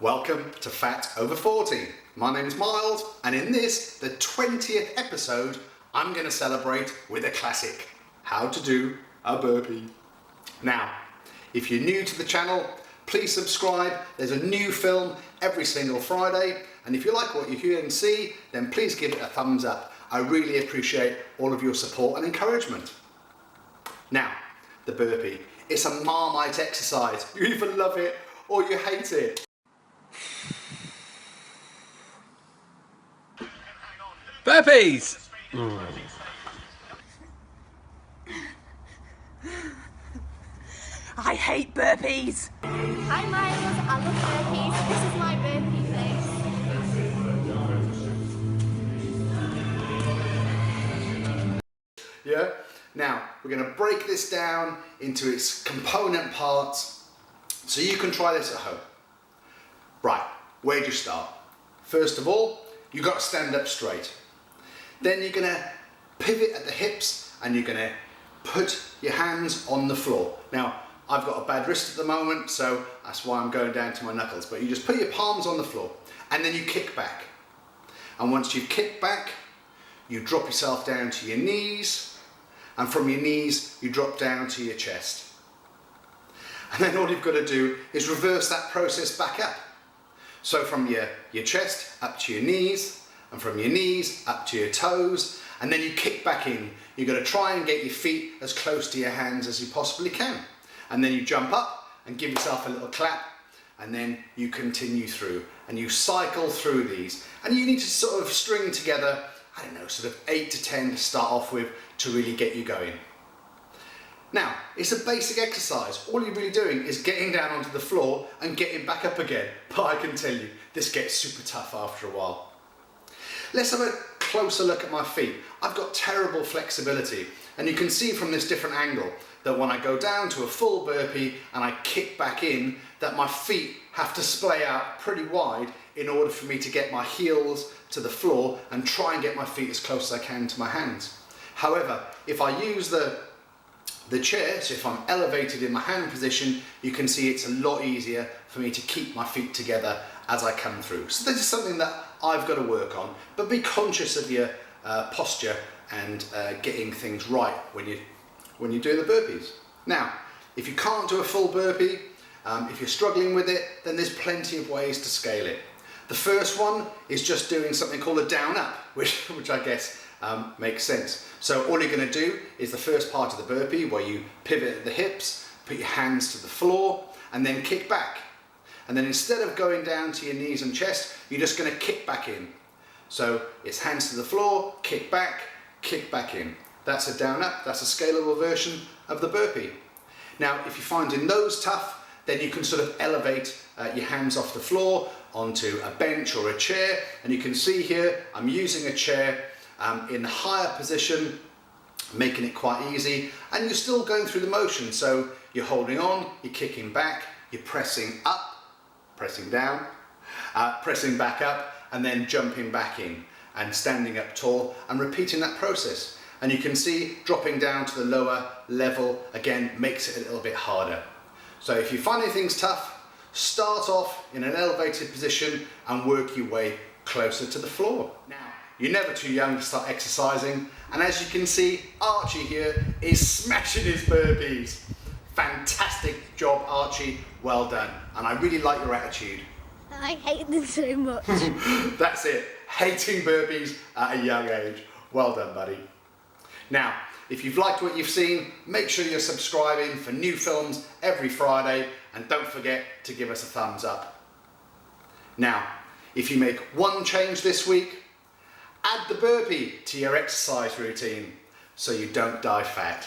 Welcome to Fat Over 40. My name is Miles, and in this, the 20th episode, I'm going to celebrate with a classic, how to do a burpee. Now, if you're new to the channel, please subscribe. There's a new film every single Friday, and if you like what you hear and see, then please give it a thumbs up. I really appreciate all of your support and encouragement. Now, the burpee. It's a Marmite exercise. You either love it or you hate it. Burpees! I hate burpees! Hi Miles, I love burpees. This is my burpee face. Yeah? Now, we're going to break this down into its component parts so you can try this at home. Right, where do you start? First of all, you've got to stand up straight. Then you're going to pivot at the hips and you're going to put your hands on the floor. Now, I've got a bad wrist at the moment, so that's why I'm going down to my knuckles. But you just put your palms on the floor and then you kick back. And once you've kicked back, you drop yourself down to your knees. And from your knees, you drop down to your chest. And then all you've got to do is reverse that process back up. So from your chest up to your knees, and from your knees up to your toes, and then you kick back in. You've got to try and get your feet as close to your hands as you possibly can. And then you jump up and give yourself a little clap, and then you continue through. And you cycle through these. And you need to sort of string together, I don't know, sort of 8 to 10 to start off with to really get you going. Now, it's a basic exercise. All you're really doing is getting down onto the floor and getting back up again. But I can tell you, this gets super tough after a while. Let's have a closer look at my feet. I've got terrible flexibility, and you can see from this different angle that when I go down to a full burpee and I kick back in, that my feet have to splay out pretty wide in order for me to get my heels to the floor and try and get my feet as close as I can to my hands. However, if I use the chair, so if I'm elevated in my hand position, you can see it's a lot easier for me to keep my feet together as I come through. So this is something that I've got to work on, but be conscious of your posture and getting things right when you do the burpees. Now, if you can't do a full burpee, if you're struggling with it, then there's plenty of ways to scale it. The first one is just doing something called a down up, which I guess makes sense. So all you're going to do is the first part of the burpee where you pivot at the hips, put your hands to the floor, and then kick back. And then instead of going down to your knees and chest, you're just going to kick back in. So it's hands to the floor, kick back in. That's a down up, that's a scalable version of the burpee. Now, if you're finding those tough, then you can sort of elevate your hands off the floor onto a bench or a chair. And you can see here, I'm using a chair in the higher position, making it quite easy. And you're still going through the motion. So you're holding on, you're kicking back, you're pressing up, pressing down, pressing back up, and then jumping back in and standing up tall and repeating that process. And you can see dropping down to the lower level again makes it a little bit harder. So if you find things tough, start off in an elevated position and work your way closer to the floor. Now, you're never too young to start exercising, and as you can see, Archie here is smashing his burpees. Fantastic job, Archie, well done. And I really like your attitude. I hate them so much. That's it, hating burpees at a young age. Well done, buddy. Now, if you've liked what you've seen, make sure you're subscribing for new films every Friday, and don't forget to give us a thumbs up. Now, if you make one change this week, add the burpee to your exercise routine so you don't die fat.